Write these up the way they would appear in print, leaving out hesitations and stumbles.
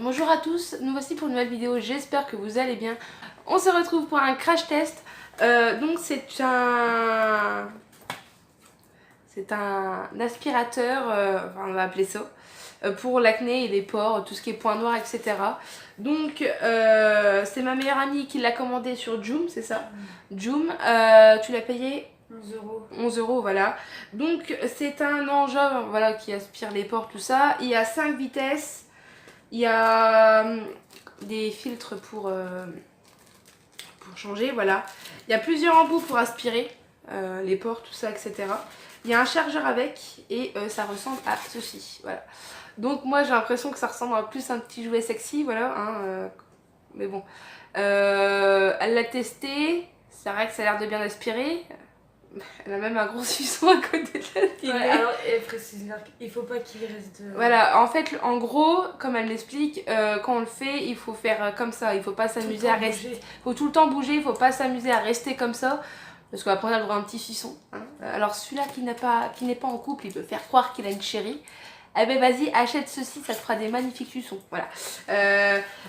Bonjour à tous, nous voici pour une nouvelle vidéo, j'espère que vous allez bien. On se retrouve pour un crash test. Donc c'est un aspirateur, enfin on va appeler ça, pour l'acné et les pores, tout ce qui est points noirs, etc. Donc c'est ma meilleure amie qui l'a commandé sur Joom, c'est ça? Joom, tu l'as payé 11 euros. 11 euros, voilà. Donc c'est un engin, voilà, qui aspire les pores, tout ça. Il y a 5 vitesses. Il y a des filtres pour changer, voilà. Il y a plusieurs embouts pour aspirer les pores, tout ça, etc. Il y a un chargeur avec et ça ressemble à ceci, voilà. Donc moi j'ai l'impression que ça ressemble à plus un petit jouet sexy, voilà. Hein, mais bon. Elle l'a testé, c'est vrai que ça a l'air de bien aspirer. Elle a même un gros suçon à côté de la Ouais, alors, elle précise bien qu'il faut pas qu'il reste. Voilà, en fait, en gros, comme elle l'explique, quand on le fait, il faut faire comme ça. Il faut pas s'amuser à rester. Il faut tout le temps bouger, il faut pas s'amuser à rester comme ça. Parce qu'après, on a le droit à un petit suçon. Hein. Alors, celui-là qui n'est pas en couple, il peut faire croire qu'il a une chérie. Eh ben vas-y, achète ceci, ça te fera des magnifiques suçons. Voilà.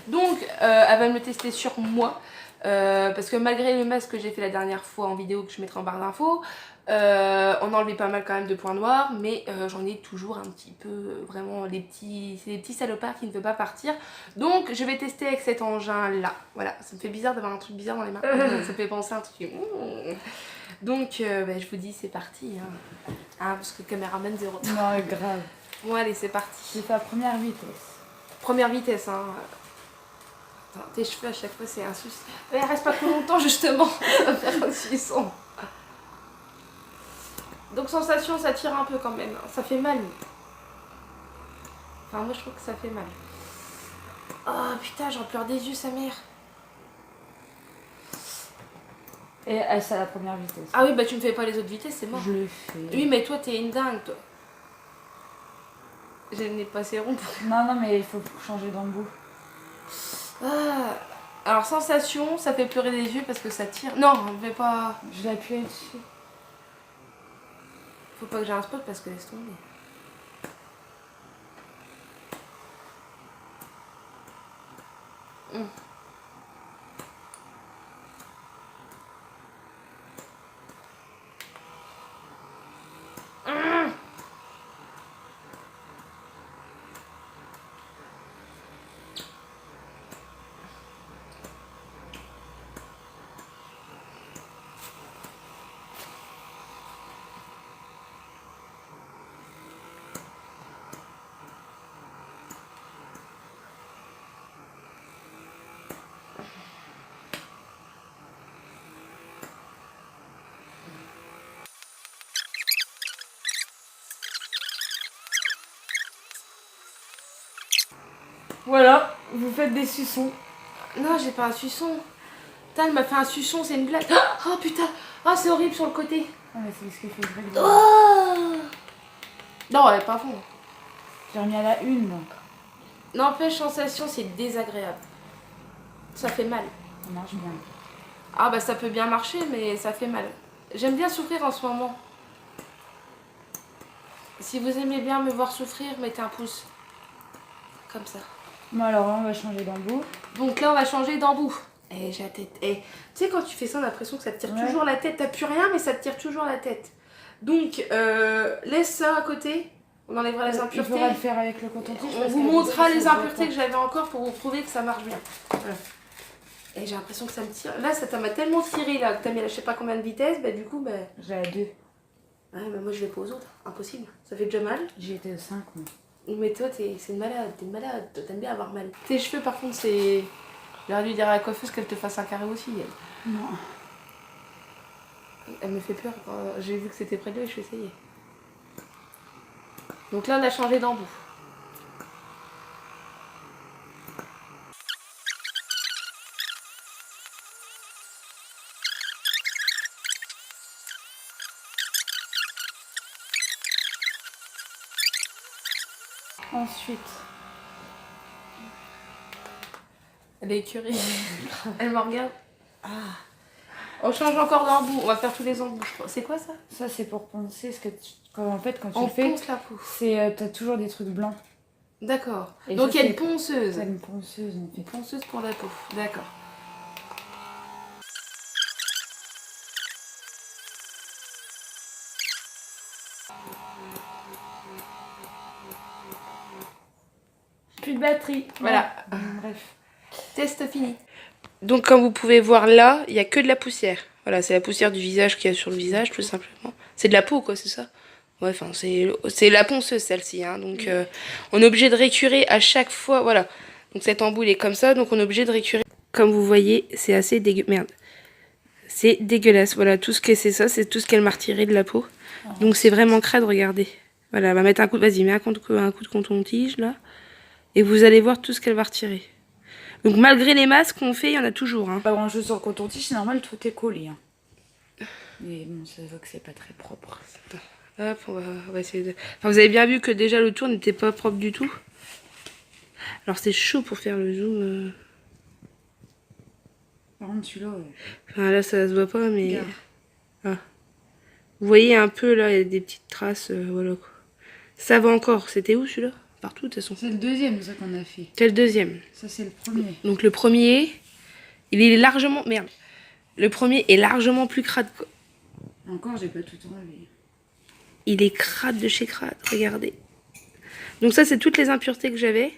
Donc, elle va me le tester sur moi. Parce que malgré le masque que j'ai fait la dernière fois en vidéo que je mettrai en barre d'infos, on a enlevé pas mal quand même de points noirs, mais j'en ai toujours un petit peu, vraiment c'est des petits salopards qui ne veulent pas partir. Donc je vais tester avec cet engin là. Voilà, ça me fait bizarre d'avoir un truc bizarre dans les mains. Ça me fait penser à un truc. Donc je vous dis c'est parti. Hein. Ah, parce que caméraman 0. Non, grave. Bon allez, c'est parti. J'ai fait à première vitesse. Première vitesse, hein. Attends, tes cheveux à chaque fois c'est un souci. Mais reste pas trop longtemps justement, ça va faire un suçon. Donc sensation, ça tire un peu quand même, ça fait mal. Enfin moi je trouve que ça fait mal. Oh putain, j'en pleure des yeux sa mère. Et c'est à la première vitesse. Ah oui bah tu me fais pas les autres vitesses, c'est mort. Je le fais. Oui mais toi t'es une dingue toi. J'ai le nez passé rond. Non mais il faut changer d'embout. Ah. Alors sensation, ça fait pleurer des yeux parce que ça tire. Non, je vais pas. Je vais appuyer dessus. Faut pas que j'ai un spot parce que laisse tomber. Voilà, vous faites des suçons. Non, j'ai pas un suçon. Putain, elle m'a fait un suçon, c'est une blague. Oh putain, oh c'est horrible sur le côté. Ah mais c'est ce qu'il fait vrai. Oh non, elle est pas fond. J'ai remis à la une donc. N'empêche, sensation, c'est désagréable. Ça fait mal. Ça marche bien. Ah bah ça peut bien marcher, mais ça fait mal. J'aime bien souffrir en ce moment. Si vous aimez bien me voir souffrir, mettez un pouce. Comme ça. Bon alors on va changer d'embout. Donc là, on va changer d'embout. Eh, j'ai la tête. Eh, tu sais, quand tu fais ça, on a l'impression que ça te tire toujours la tête. T'as plus rien, mais ça te tire toujours la tête. Donc, laisse ça à côté. On enlèvera les impuretés. Il faudra le faire avec le coton-tige. On vous montrera les impuretés que j'avais encore pour vous prouver que ça marche bien. Voilà. Et j'ai l'impression que ça me tire. Là, ça m'a tellement tiré là, que t'as mis à je sais pas combien de vitesse. Bah, du coup, bah. J'ai à 2. Ouais, mais moi, je vais pas aux autres. Impossible. Ça fait déjà mal. J'ai été au 5. Moi. Mais toi, c'est une malade. T'es une malade. Toi, t'aimes bien avoir mal. Tes cheveux, par contre, c'est. J'aurais dû dire à la coiffeuse qu'elle te fasse un carré aussi. Elle. Non. Elle me fait peur quand j'ai vu que c'était près de lui et je suis essayée. Donc là, on a changé d'embout. Ensuite. Elle est écœurée. Elle me regarde. Ah. On change encore d'embout. On va faire tous les embouts, je crois. C'est quoi ça? Ça c'est pour poncer ce que en fait quand tu on le fais. ponce la peau. C'est t'as toujours des trucs blancs. D'accord. Et Donc ça, il y a une c'est- ponceuse. C'est une ponceuse en Une fait. ponceuse pour la peau. D'accord. Plus de batterie. Voilà. Ouais. Bref. Test fini. Donc comme vous pouvez voir là, il n'y a que de la poussière. Voilà, c'est la poussière du visage qu'il y a sur le visage, tout simplement. C'est de la peau, quoi, c'est ça? Ouais, enfin, c'est la ponceuse, celle-ci. Hein. Donc, on est obligé de récurer à chaque fois. Voilà. Donc, cette emboule est comme ça. Donc, on est obligé de récurer. Comme vous voyez, c'est assez dégueu. Merde. C'est dégueulasse. Voilà, tout ce que c'est ça, c'est tout ce qu'elle m'a retiré de la peau. Donc, c'est vraiment crade, regardez. Voilà, elle va mettre un coup de... Vas-y, mets un coup de coton-tige, là. Et vous allez voir tout ce qu'elle va retirer. Donc, malgré les masques qu'on fait, il y en a toujours. Hein. Pas grand chose sur le coton-tige, c'est normal, tout est collé. Hein. Mais bon, ça se voit que c'est pas très propre. Hop, on va essayer de... Enfin, vous avez bien vu que déjà le tour n'était pas propre du tout. Alors c'est chaud pour faire le zoom. Par contre, celui-là, ouais. Enfin là ça se voit pas mais... Regarde. Ah. Vous voyez un peu là, il y a des petites traces, voilà quoi. Ça va encore, c'était où celui-là? Partout de toute façon. C'est le deuxième, ça qu'on a fait. C'est le deuxième. Ça, c'est le premier. Donc le premier, il est largement... Merde. Le premier est largement plus crade quoi. Encore, j'ai pas tout enlevé. Il est crade de chez crade, regardez. Donc ça c'est toutes les impuretés que j'avais.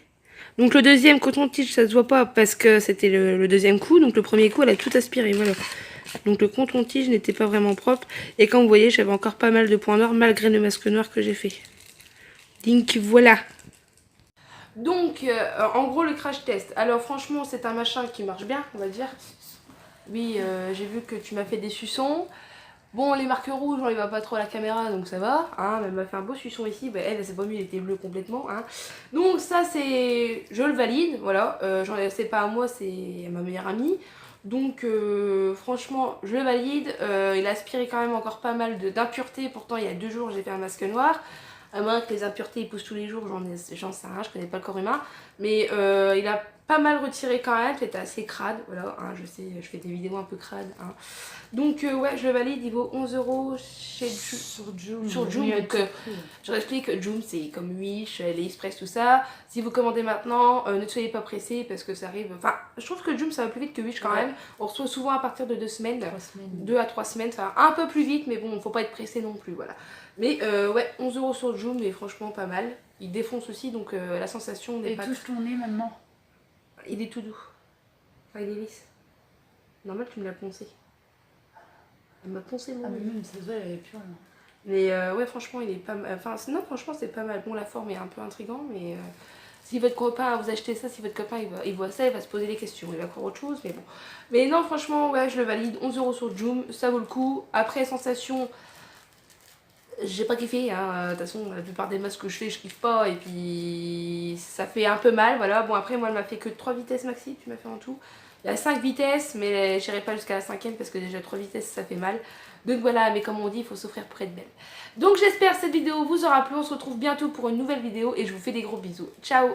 Donc le deuxième coton-tige ça se voit pas parce que c'était le deuxième coup. Donc le premier coup elle a tout aspiré, voilà. Donc le coton-tige n'était pas vraiment propre. Et comme vous voyez j'avais encore pas mal de points noirs malgré le masque noir que j'ai fait. Donc voilà. Donc en gros le crash test. Alors franchement c'est un machin qui marche bien on va dire. Oui j'ai vu que tu m'as fait des suçons. Bon, les marques rouges, on les voit pas trop à la caméra, donc ça va. Hein, elle m'a fait un beau suçon ici. Bah, elle s'est pas mis, elle était bleue complètement. Hein. Donc ça, c'est... Je le valide, voilà. C'est pas à moi, c'est à ma meilleure amie. Donc franchement, je le valide. Il a aspiré quand même encore pas mal d'impuretés. Pourtant, il y a 2 jours, j'ai fait un masque noir. À moins que les impuretés ils poussent tous les jours, j'en sais rien, je connais pas le corps humain. Mais il a pas mal retiré quand même, c'était assez crade, voilà, hein, je sais, je fais des vidéos un peu crades. Hein. Donc ouais, je le valide, il vaut 11 € chez Joom. Sur Joom, donc je réexplique, Joom c'est comme Wish, AliExpress, tout ça. Si vous commandez maintenant, ne soyez pas pressés parce que ça arrive... Enfin, je trouve que Joom ça va plus vite que Wish quand même. On reçoit souvent à partir de 2 semaines. 3 semaines. 2 à 3 semaines, enfin un peu plus vite, mais bon, faut pas être pressé non plus, voilà. Mais ouais, 11 € sur Joom, mais franchement pas mal. Il défonce aussi, donc la sensation n'est pas... Et touche ton nez maintenant. Il est tout doux. Enfin, il est lisse. Normal, tu me l'as poncé. Elle m'a poncé mon Ah, mais nez. même, ça se voit, elle avait plus rien. Mais ouais, franchement, il est pas mal. Enfin, non, franchement, c'est pas mal. Bon, la forme est un peu intrigante, mais si votre copain, vous achetez ça, si votre copain il voit ça, il va se poser des questions. Il va croire autre chose, mais bon. Mais non, franchement, ouais, je le valide. 11 € sur Joom, ça vaut le coup. Après, sensation, j'ai pas kiffé. Hein. De toute façon, la plupart des masques que je fais, je kiffe pas. Et puis, ça fait un peu mal. Voilà. Bon, après, moi, elle m'a fait que 3 vitesses maxi. Tu m'as fait en tout. Il y a 5 vitesses, mais j'irai pas jusqu'à la 5e parce que déjà 3 vitesses, ça fait mal. Donc voilà, mais comme on dit, il faut s'offrir pour être belle. Donc j'espère que cette vidéo vous aura plu. On se retrouve bientôt pour une nouvelle vidéo et je vous fais des gros bisous. Ciao!